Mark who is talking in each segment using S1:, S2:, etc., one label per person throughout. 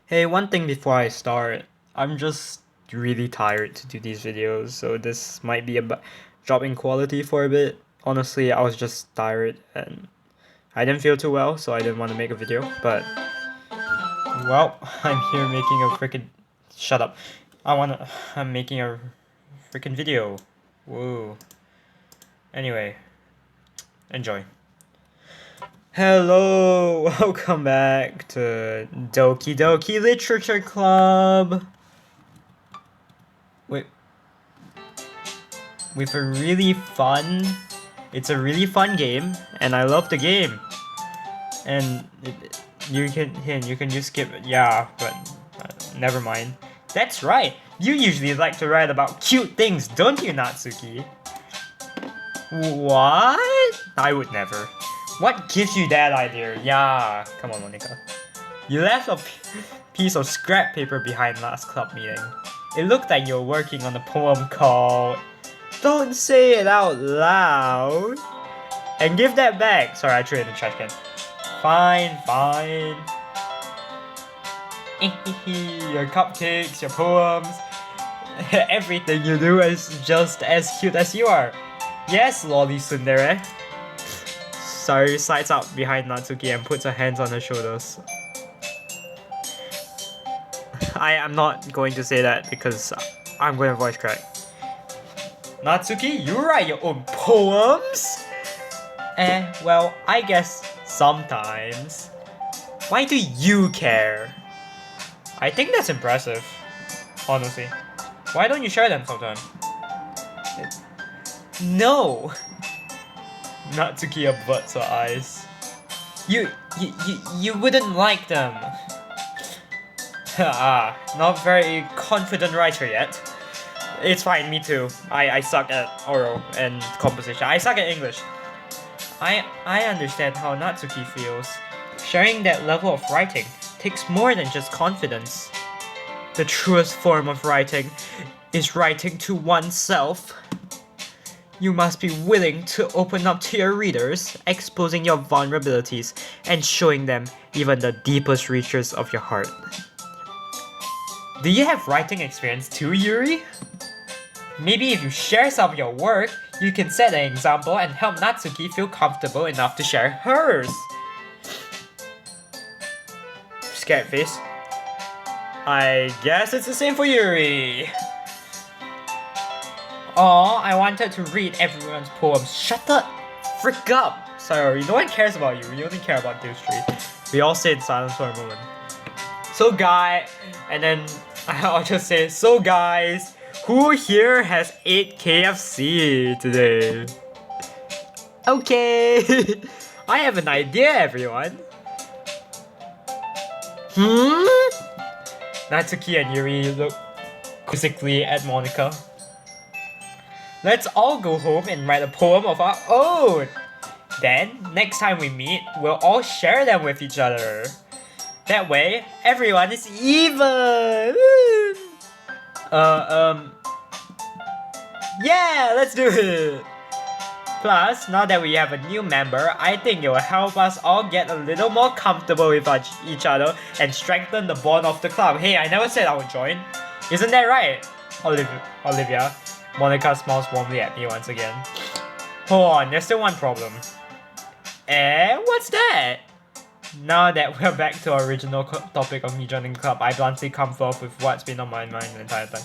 S1: Hey, one thing before I start, I'm just really tired to do these videos, so this might be a drop in quality for a bit. Honestly, I was just tired and I didn't feel too well, so I didn't want to make a video, but well, I'm here making a freaking shut up. I'm making a freaking video. Whoa. Anyway, enjoy. Hello, welcome back to Doki Doki Literature Club. Wait, with a really fun. It's a really fun game, and I love the game. And you can just skip. Yeah, but never mind. That's right. You usually like to write about cute things, don't you, Natsuki? What? I would never. What gives you that idea? Yeah, come on, Monica. You left a piece of scrap paper behind last club meeting. It looked like you were working on a poem called Don't Say It Out Loud. And give that back. Sorry, I threw it in the trash can. Fine, fine. Your cupcakes, your poems, everything you do is just as cute as you are. Yes, lolly tsundere. Sayori slides out behind Natsuki and puts her hands on her shoulders. I am not going to say that because I'm going to voice crack. Natsuki, you write your own poems? Well, I guess sometimes. Why do you care? I think that's impressive, honestly. Why don't you share them sometime? No! Natsuki averts her eyes. You wouldn't like them. Not very confident writer yet. It's fine, me too. I suck at oral and composition. I suck at English. I understand how Natsuki feels. Sharing that level of writing takes more than just confidence. The truest form of writing is writing to oneself. You must be willing to open up to your readers, exposing your vulnerabilities and showing them even the deepest reaches of your heart. Do you have writing experience too, Yuri? Maybe if you share some of your work, you can set an example and help Natsuki feel comfortable enough to share hers. Scared face. I guess it's the same for Yuri. Aw, I wanted to read everyone's poems. Shut the frick up! Sorry, no one cares about you. We only care about those three. We all stay in silence for a moment. So and then I'll just say, so guys, who here has ate KFC today? Okay, I have an idea, everyone. Natsuki and Yuri look quizzically at Monica. Let's all go home and write a poem of our own. Then, next time we meet, we'll all share them with each other. That way, everyone is even. Yeah, let's do it. Plus, now that we have a new member, I think it will help us all get a little more comfortable with each other and strengthen the bond of the club. Hey, I never said I would join. Isn't that right, Olivia? Monica smiles warmly at me once again. Hold on, there's still one problem. What's that? Now that we're back to our original topic of me joining the club, I bluntly come forth with what's been on my mind the entire time.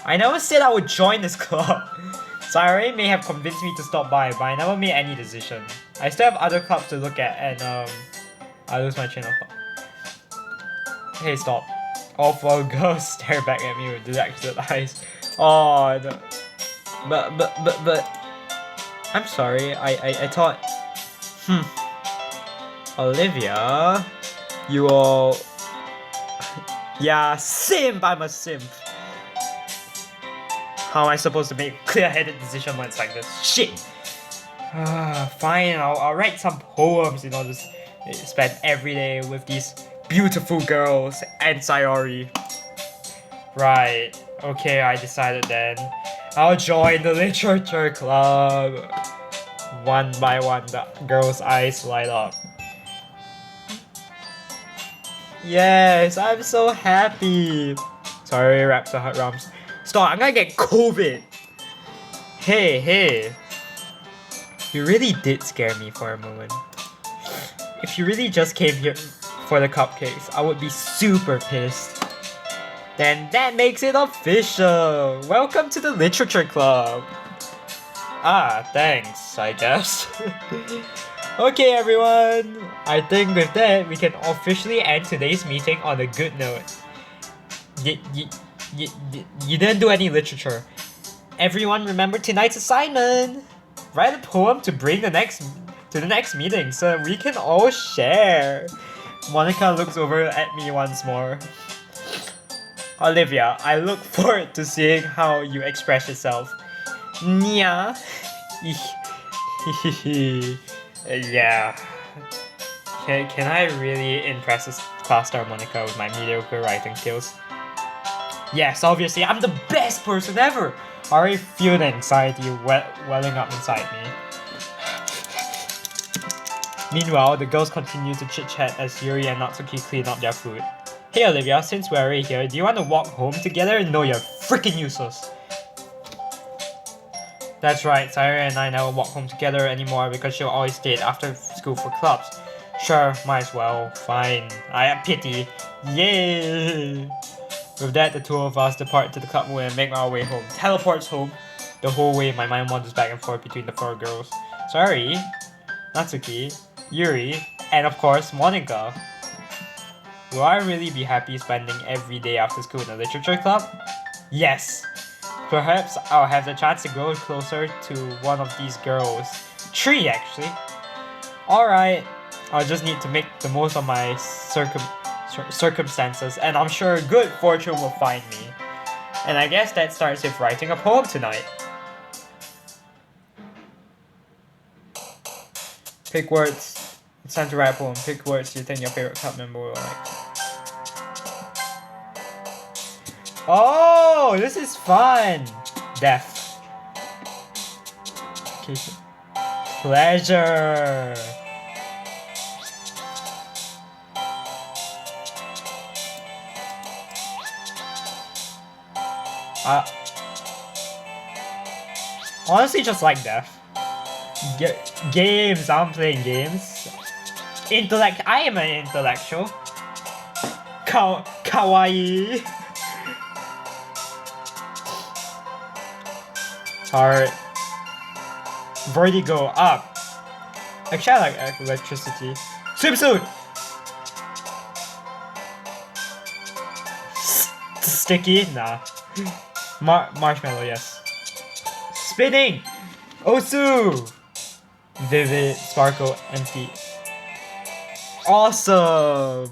S1: I never said I would join this club. Sayori may have convinced me to stop by, but I never made any decision. I still have other clubs to look at, and I lose my train of thought. Hey, stop. All four girls stare back at me with dejected eyes. Oh, no. But... I'm sorry, I thought... Olivia... You all... Yeah, simp! I'm a simp! How am I supposed to make a clear-headed decision when it's like this? Shit! Fine, I'll write some poems in order to spend every day with these beautiful girls and Sayori. Right, okay, I decided then. I'll join the literature club. One by one, the girl's eyes light up. Yes, I'm so happy. Sorry, raps are hot rums. Stop, I'm gonna get COVID. Hey. You really did scare me for a moment. If you really just came here for the cupcakes, I would be super pissed. Then that makes it official! Welcome to the Literature Club! Ah, thanks, I guess. Okay, everyone! I think with that, we can officially end today's meeting on a good note. You didn't do any literature. Everyone remember tonight's assignment! Write a poem to bring to the next meeting so we can all share. Monica looks over at me once more. Olivia, I look forward to seeing how you express yourself. Nya. Yeah. Can I really impress this class star Monica with my mediocre writing skills? Yes, obviously, I'm the best person ever! I already feel the anxiety welling up inside me. Meanwhile, the girls continue to chit-chat as Yuri and Natsuki clean up their food. Hey Olivia, since we're already here, do you want to walk home together? No, you're freaking useless. That's right, Sayori and I never walk home together anymore because she'll always stay after school for clubs. Sure, might as well. Fine. I have pity. Yay! With that, the two of us depart to the club room and make our way home. Teleports home. The whole way, my mind wanders back and forth between the four girls. Sayori, Natsuki, Yuri, and of course, Monica. Will I really be happy spending every day after school in the literature club? Yes! Perhaps I'll have the chance to grow closer to one of these girls. 3 actually. Alright, I'll just need to make the most of my circumstances and I'm sure good fortune will find me. And I guess that starts with writing a poem tonight. Pick words. It's time to write a poem. Pick words you think your favorite club member will like. Oh, this is fun! Death. Okay. Pleasure. Honestly, just like death. Games. I'm playing games. Intellect. I am an intellectual. Kawaii. Heart. Vertigo. Up. Actually, I like electricity. Swimsuit. Sticky. Nah. Marshmallow. Yes. Spinning. Osu. Vivid. Sparkle. Empty. Awesome.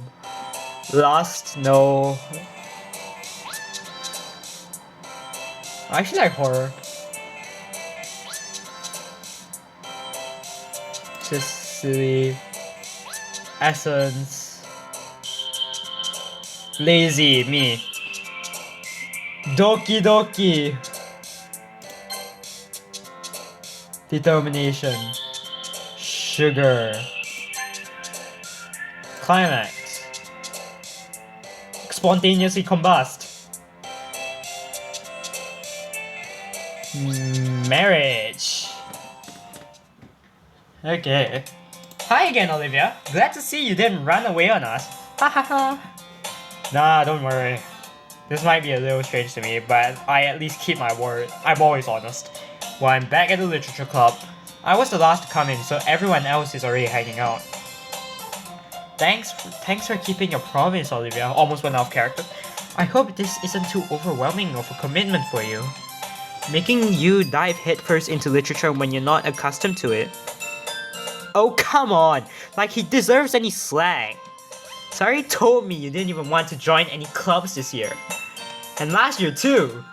S1: Lost. No. I actually like horror. Just silly. Essence. Lazy. Me. Doki Doki. Determination. Sugar. Climax. Spontaneously combust. Marriage. Okay. Hi again, Olivia. Glad to see you didn't run away on us. Ha ha ha. Nah, don't worry. This might be a little strange to me, but I at least keep my word. I'm always honest. Well, I'm back at the literature club. I was the last to come in, so everyone else is already hanging out. Thanks for keeping your promise, Olivia. Almost went off character. I hope this isn't too overwhelming of a commitment for you. Making you dive headfirst into literature when you're not accustomed to it. Oh, come on! Like he deserves any slack. Sayori told me you didn't even want to join any clubs this year. And last year too.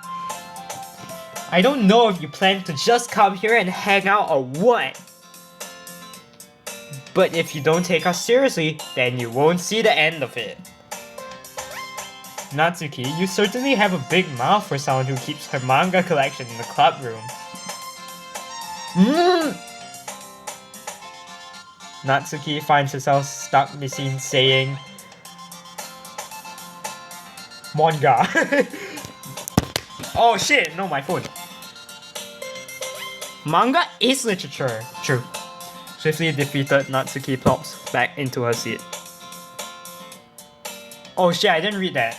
S1: I don't know if you plan to just come here and hang out or what. But if you don't take us seriously, then you won't see the end of it. Natsuki, you certainly have a big mouth for someone who keeps her manga collection in the club room. Natsuki finds herself stuck between saying, Manga. Oh shit, no, my phone. Manga is literature. True. Swiftly defeated, Natsuki plops back into her seat. Oh shit, I didn't read that.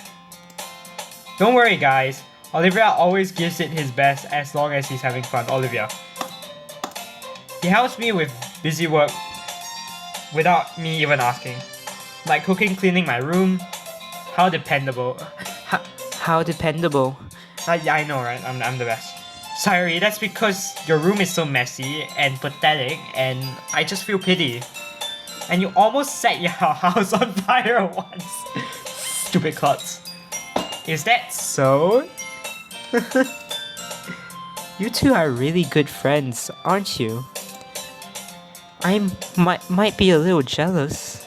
S1: Don't worry guys, Olivia always gives it his best as long as he's having fun. Olivia. He helps me with busy work without me even asking. Like cooking, cleaning my room. How dependable. How dependable. Yeah, I know, right? I'm the best. Sorry, that's because your room is so messy and pathetic and I just feel pity. And you almost set your house on fire once. Stupid klutz. Is that so? You two are really good friends, aren't you? I might be a little jealous.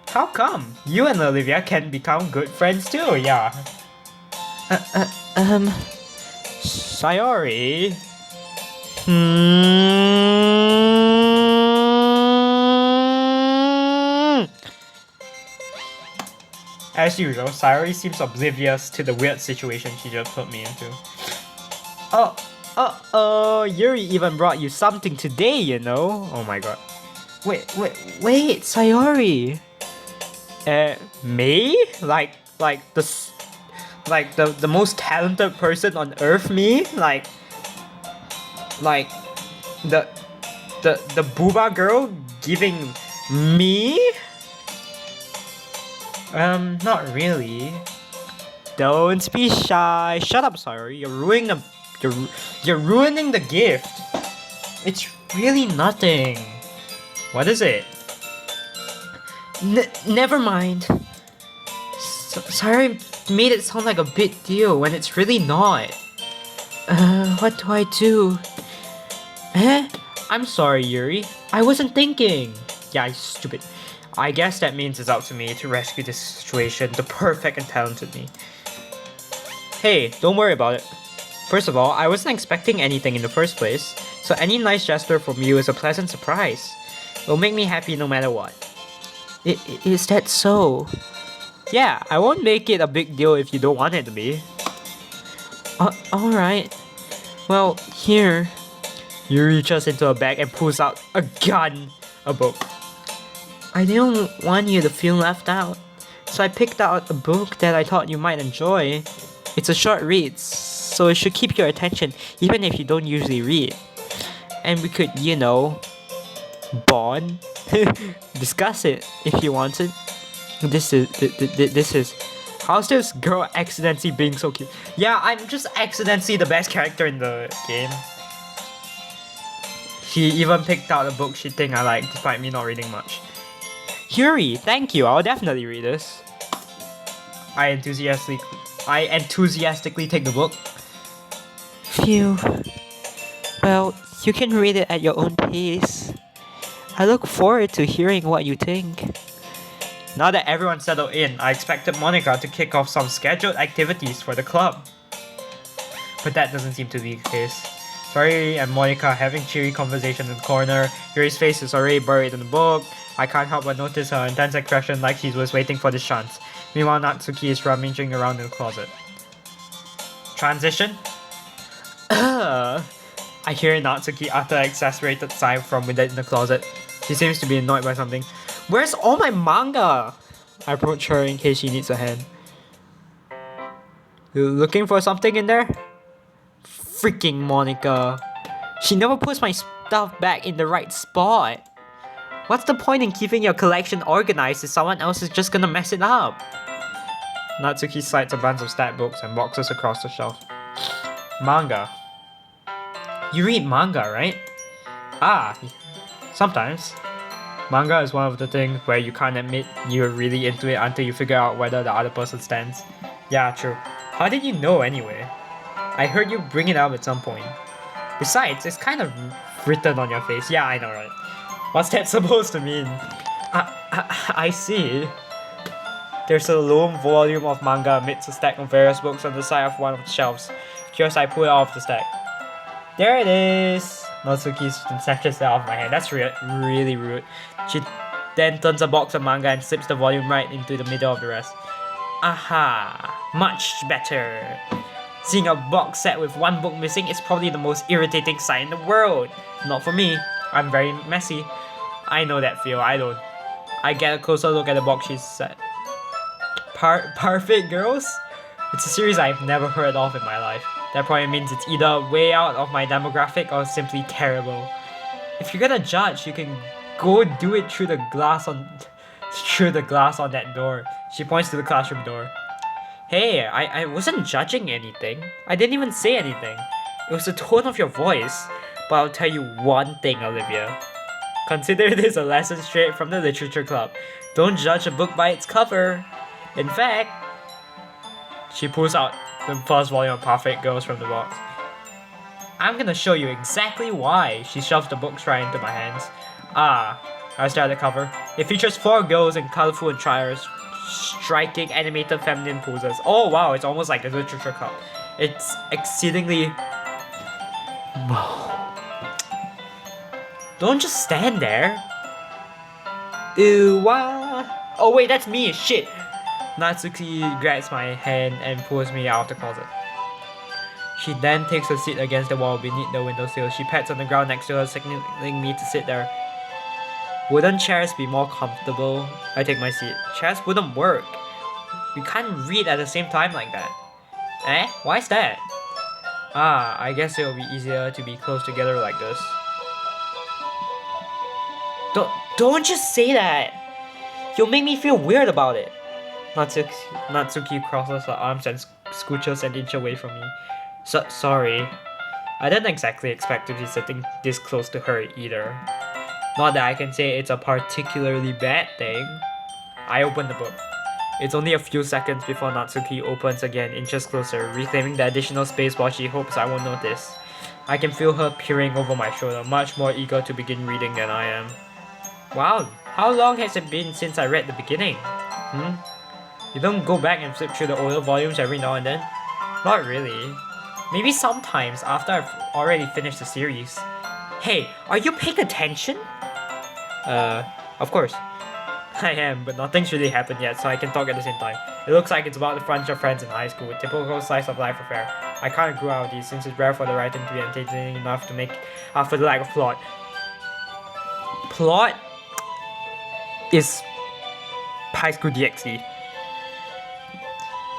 S1: How come? You and Olivia can become good friends too, yeah. Sayori? As usual, Sayori seems oblivious to the weird situation she just put me into. Yuri even brought you something today, you know? Oh my god. Wait, Sayori! Me? Like the most talented person on earth, me? Like the booba girl giving me? Not really. Don't be shy. Shut up, Sayori. You're ruining the gift. It's really nothing. What is it? Never mind. Sayori made it sound like a big deal when it's really not. What do I do? I'm sorry, Yuri. I wasn't thinking. Yeah, stupid. I guess that means it's up to me to rescue this situation, the perfect and talented me. Hey, don't worry about it. First of all, I wasn't expecting anything in the first place, so any nice gesture from you is a pleasant surprise. It'll make me happy no matter what. Is that so? Yeah, I won't make it a big deal if you don't want it to be. Alright. Well, here. Yuri reaches into a bag and pulls out a gun. A book. I didn't want you to feel left out, so I picked out a book that I thought you might enjoy. It's a short read, so it should keep your attention even if you don't usually read. And we could, you know, bond, discuss it if you wanted. This is. How's this girl accidentally being so cute? Yeah, I'm just accidentally the best character in the game. She even picked out a book she think I like, despite me not reading much. Yuri, thank you. I'll definitely read this. I enthusiastically take the book. Phew. Well, you can read it at your own pace. I look forward to hearing what you think. Now that everyone's settled in, I expected Monica to kick off some scheduled activities for the club. But that doesn't seem to be the case. Sayori and Monica having cheery conversation in the corner. Yuri's face is already buried in the book. I can't help but notice her intense expression like she was waiting for the chance. Meanwhile, Natsuki is rummaging around in the closet. Transition? I hear Natsuki utter an exasperated sigh from within the closet. She seems to be annoyed by something. Where's all my manga? I approach her in case she needs a hand. You looking for something in there? Freaking Monica. She never puts my stuff back in the right spot. What's the point in keeping your collection organized if someone else is just gonna mess it up? Natsuki slides a bunch of stat books and boxes across the shelf. Manga. You read manga, right? Sometimes. Manga is one of the things where you can't admit you're really into it until you figure out whether the other person stands. Yeah, true. How did you know anyway? I heard you bring it up at some point. Besides, it's kind of written on your face. Yeah, I know, right? What's that supposed to mean? I see. There's a lone volume of manga amidst a stack of various books on the side of one of the shelves. Curious, I pull it off the stack. There it is! Natsuki snatches it off my hand. That's really rude. She then turns a box of manga and slips the volume right into the middle of the rest. Aha! Much better. Seeing a box set with one book missing is probably the most irritating sight in the world. Not for me. I'm very messy. I know that feel. I don't. I get a closer look at the box she's set. Perfect Girls? It's a series I've never heard of in my life. That probably means it's either way out of my demographic or simply terrible. If you're gonna judge, you can go do it through the glass on that door. She points to the classroom door. Hey, I wasn't judging anything. I didn't even say anything. It was the tone of your voice. But I'll tell you one thing, Olivia. Consider this a lesson straight from the Literature Club. Don't judge a book by its cover. In fact, she pulls out the first volume of Perfect Girls from the box. I'm gonna show you exactly why. She shoves the books right into my hands. I stare at the cover. It features 4 girls in colorful attires, striking animated feminine poses. Oh wow, it's almost like the Literature Club. It's exceedingly... Don't just stand there. Ew, wah. Oh wait, that's me, shit. Natsuki grabs my hand and pulls me out of the closet. She then takes a seat against the wall beneath the windowsill. She pats on the ground next to her, signaling me to sit there. Wouldn't chairs be more comfortable? I take my seat. Chairs wouldn't work. We can't read at the same time like that. Eh? Why's that? I guess it'll be easier to be close together like this. Don't just say that! You'll make me feel weird about it. Natsuki crosses her arms and scooches an inch away from me. Sorry. I didn't exactly expect to be sitting this close to her either. Not that I can say it's a particularly bad thing. I open the book. It's only a few seconds before Natsuki opens again, inches closer, reclaiming the additional space while she hopes I won't notice. I can feel her peering over my shoulder, much more eager to begin reading than I am. Wow, how long has it been since I read the beginning? You don't go back and flip through the older volumes every now and then? Not really. Maybe sometimes after I've already finished the series. Hey, are you paying attention? Of course. I am, but nothing's really happened yet, so I can talk at the same time. It looks like it's about the bunch of friends in high school, typical slice of life affair. I can't grow out of these since it's rare for the writing to be entertaining enough to make up for the lack of plot. Plot is High School DxD.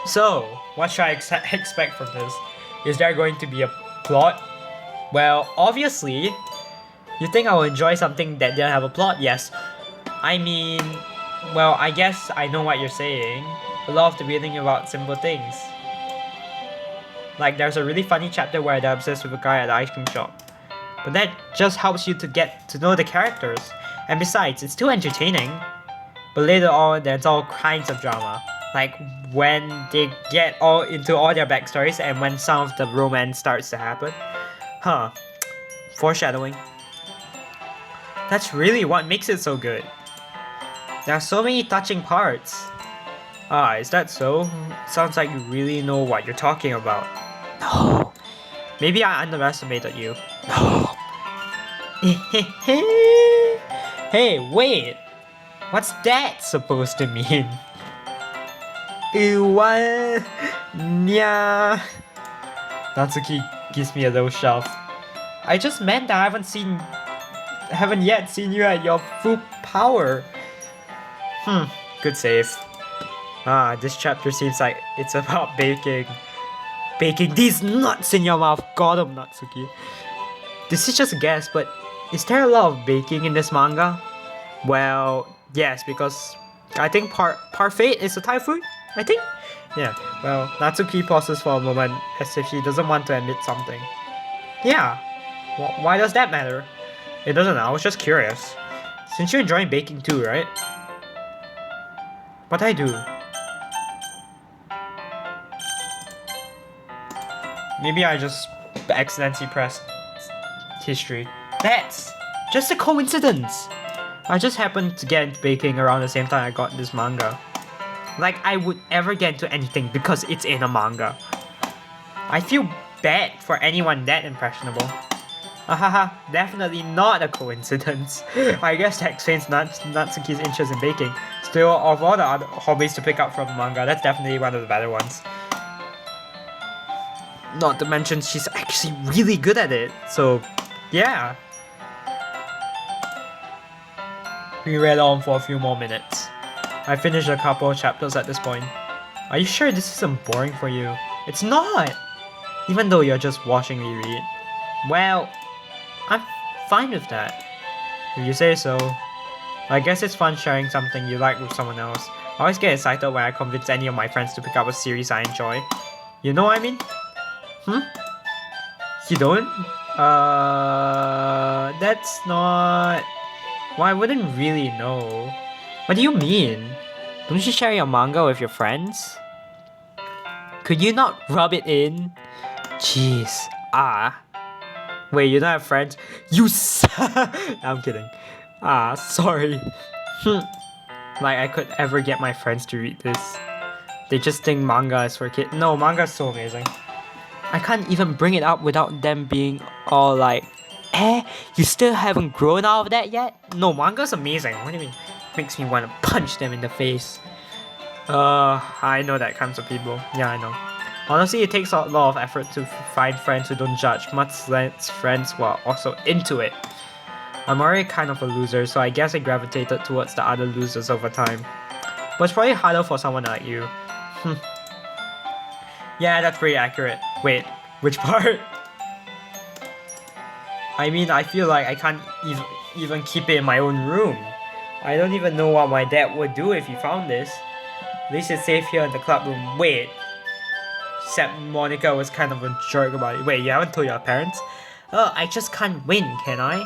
S1: So, what should I expect from this? Is there going to be a plot? Well, obviously, you think I will enjoy something that didn't have a plot? Yes. I mean, well, I guess I know what you're saying. A lot of the reading about simple things. Like, there's a really funny chapter where they're obsessed with a guy at the ice cream shop. But that just helps you to get to know the characters. And besides, it's still entertaining. But later on, there's all kinds of drama. Like, when they get all into all their backstories and when some of the romance starts to happen. Foreshadowing. That's really what makes it so good. There are so many touching parts. Is that so? Sounds like you really know what you're talking about. No. Maybe I underestimated you. No. Hey, wait. What's that supposed to mean? Ew, nya. Natsuki gives me a little shove. I just meant that I haven't yet seen you at your full power. Good save. This chapter seems like it's about baking. Baking these nuts in your mouth. Got 'em, Natsuki. This is just a guess, but is there a lot of baking in this manga? Well, yes, because I think parfait is a Thai food, I think? Yeah, well, Natsuki pauses for a moment as if she doesn't want to admit something. Yeah, why does that matter? It doesn't, I was just curious. Since you're enjoying baking too, right? But I do. Maybe I just accidentally pressed history. That's just a coincidence! I just happened to get into baking around the same time I got this manga. Like I would ever get into anything because it's in a manga. I feel bad for anyone that impressionable. Ahaha, definitely not a coincidence. I guess that explains Natsuki's interest in baking. Still, of all the other hobbies to pick up from manga, that's definitely one of the better ones. Not to mention, she's actually really good at it. So, yeah. We read on for a few more minutes. I finished a couple of chapters at this point. Are you sure this isn't boring for you? It's not! Even though you're just watching me read. Well, I'm fine with that. If you say so. I guess it's fun sharing something you like with someone else. I always get excited when I convince any of my friends to pick up a series I enjoy. You know what I mean? You don't? That's not... Well, I wouldn't really know. What do you mean? Don't you share your manga with your friends? Could you not rub it in? Jeez. Wait, you don't have friends? You I'm kidding. Sorry. Like I could ever get my friends to read this. They just think manga is for kids. No, manga is so amazing. I can't even bring it up without them being all like, you still haven't grown out of that yet? No, manga's amazing. What do you mean? Makes me want to punch them in the face. I know that kinds of people. Yeah, I know. Honestly, it takes a lot of effort to find friends who don't judge, much less friends who are also into it. I'm already kind of a loser, so I guess I gravitated towards the other losers over time. But it's probably harder for someone like you. Yeah, that's pretty accurate. Wait, which part? I mean, I feel like I can't even keep it in my own room. I don't even know what my dad would do if he found this. At least it's safe here in the club room. Wait. Except Monica was kind of a jerk about it. Wait, you haven't told your parents? Oh, I just can't win, can I?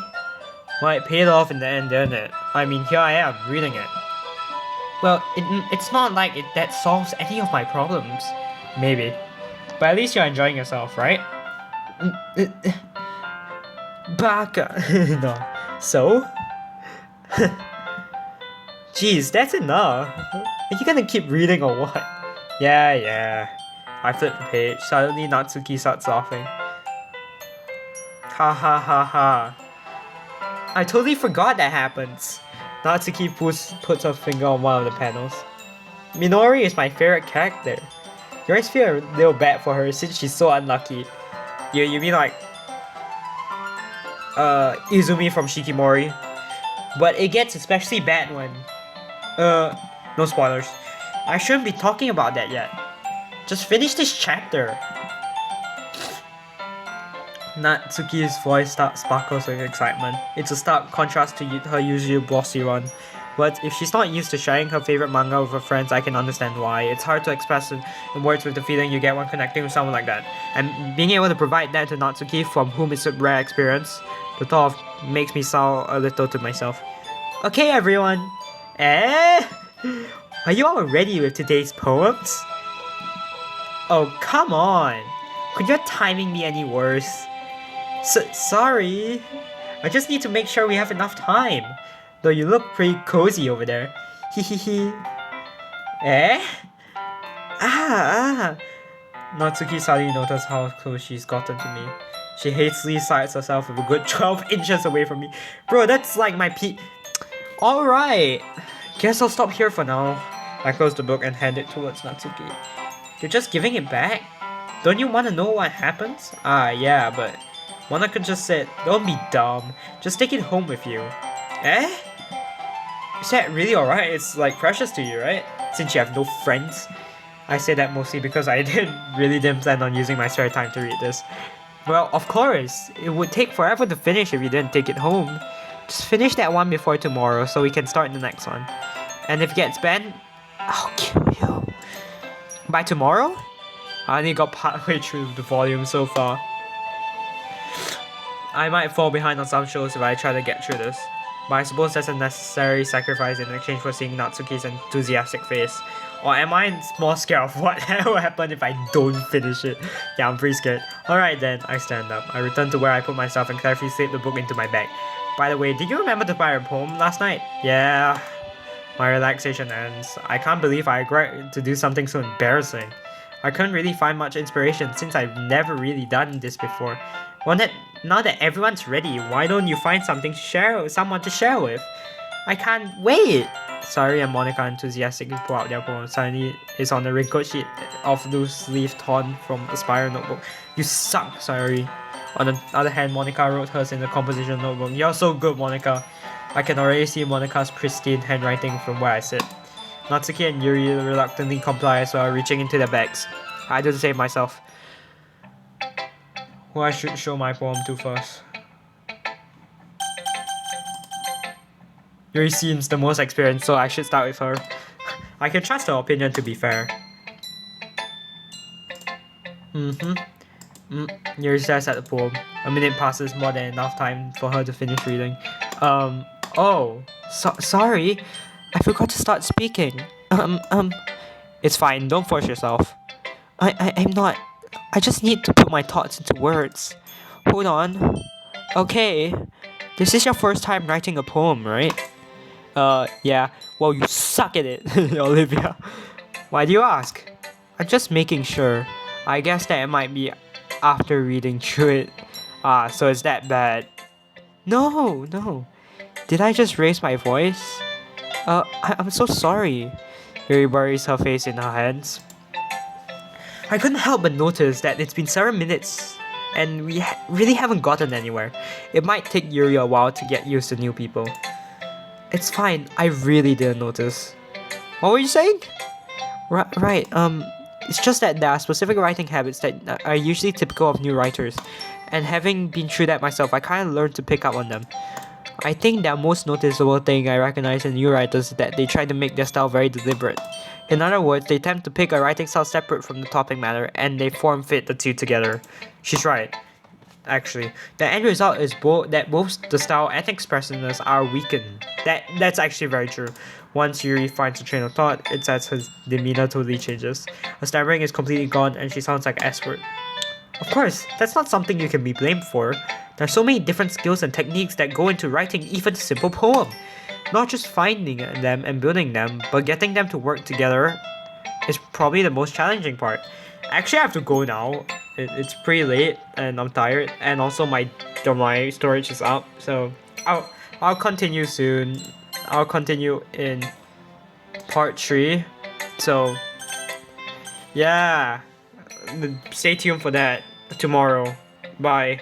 S1: Well, it paid off in the end, didn't it? I mean, here I am, reading it. Well, it's not like that solves any of my problems. Maybe. But at least you're enjoying yourself, right? Baka! No. So? Jeez, that's enough. Are you gonna keep reading or what? Yeah. I flipped the page. Suddenly Natsuki starts laughing. Ha ha ha ha. I totally forgot that happens. Natsuki puts her finger on one of the panels. Minori is my favorite character. You always feel a little bad for her since she's so unlucky. You mean like Izumi from Shikimori? But it gets especially bad when no spoilers. I shouldn't be talking about that yet. Just finish this chapter. Natsuki's voice sparkles with excitement. It's a stark contrast to her usual bossy one. But if she's not used to sharing her favorite manga with her friends, I can understand why. It's hard to express in words with the feeling you get when connecting with someone like that. And being able to provide that to Natsuki, from whom it's a rare experience, the thought of makes me sour a little to myself. Okay, everyone. Are you all ready with today's poems? Oh, come on. Could your timing be any worse? Sorry. I just need to make sure we have enough time. Though you look pretty cozy over there. Hehehe. Natsuki suddenly noticed how close she's gotten to me. She hastily sights herself with a good 12 inches away from me. Bro, that's like my Alright. Guess I'll stop here for now. I close the book and hand it towards Natsuki. You're just giving it back? Don't you want to know what happens? Yeah, but Monica just said, don't be dumb. Just take it home with you. Is that really alright? It's like precious to you, right? Since you have no friends. I say that mostly because I didn't plan on using my spare time to read this. Well, of course. It would take forever to finish if you didn't take it home. Just finish that one before tomorrow so we can start the next one. And if it gets banned, I'll kill you. By tomorrow? I only got partway through the volume so far. I might fall behind on some shows if I try to get through this. But I suppose that's a necessary sacrifice in exchange for seeing Natsuki's enthusiastic face. Or am I more scared of what will happen if I don't finish it? Yeah, I'm pretty scared. Alright then, I stand up. I return to where I put myself and carefully slip the book into my bag. By the way, did you remember to buy a poem last night? Yeah. My relaxation ends. I can't believe I agreed to do something so embarrassing. I couldn't really find much inspiration since I've never really done this before. Well, now that everyone's ready, why don't you find something to share, someone to share with? I can't wait! Sayori and Monica enthusiastically pull out their poem. Suddenly, it's on the wrinkled sheet of loose leaf torn from a spiral notebook. You suck, Sayori. On the other hand, Monica wrote hers in the composition notebook. You're so good, Monica. I can already see Monica's pristine handwriting from where I sit. Natsuki and Yuri reluctantly comply as well, reaching into their bags. I do the same myself. Who I should show my poem to first? Yuri seems the most experienced, so I should start with her. I can trust her opinion to be fair. Yuri stares at the poem. A minute passes, more than enough time for her to finish reading. Sorry. I forgot to start speaking. It's fine, don't force yourself. I'm not. I just need to put my thoughts into words. Hold on. Okay. This is your first time writing a poem, right? Yeah. Well, you suck at it, Olivia. Why do you ask? I'm just making sure. I guess that it might be after reading through it. So it's that bad. No. Did I just raise my voice? I'm so sorry. Yuri buries her face in her hands. I couldn't help but notice that it's been several minutes and we really haven't gotten anywhere. It might take Yuri a while to get used to new people. It's fine, I really didn't notice. What were you saying? Right, it's just that there are specific writing habits that are usually typical of new writers. And having been through that myself, I kind of learned to pick up on them. I think the most noticeable thing I recognize in new writers is that they try to make their style very deliberate. In other words, they tend to pick a writing style separate from the topic matter and they form-fit the two together. She's right, actually. The end result is that both the style and expressiveness are weakened. That's actually very true. Once Yuri finds a train of thought, it's as her demeanor totally changes. Her stammering is completely gone and she sounds like S-word. Of course, that's not something you can be blamed for. There are so many different skills and techniques that go into writing even a simple poem. Not just finding them and building them, but getting them to work together is probably the most challenging part. Actually, I have to go now. It's pretty late and I'm tired, and also my storage is up. So I'll continue soon. I'll continue in part 3. So yeah, stay tuned for that tomorrow. Bye.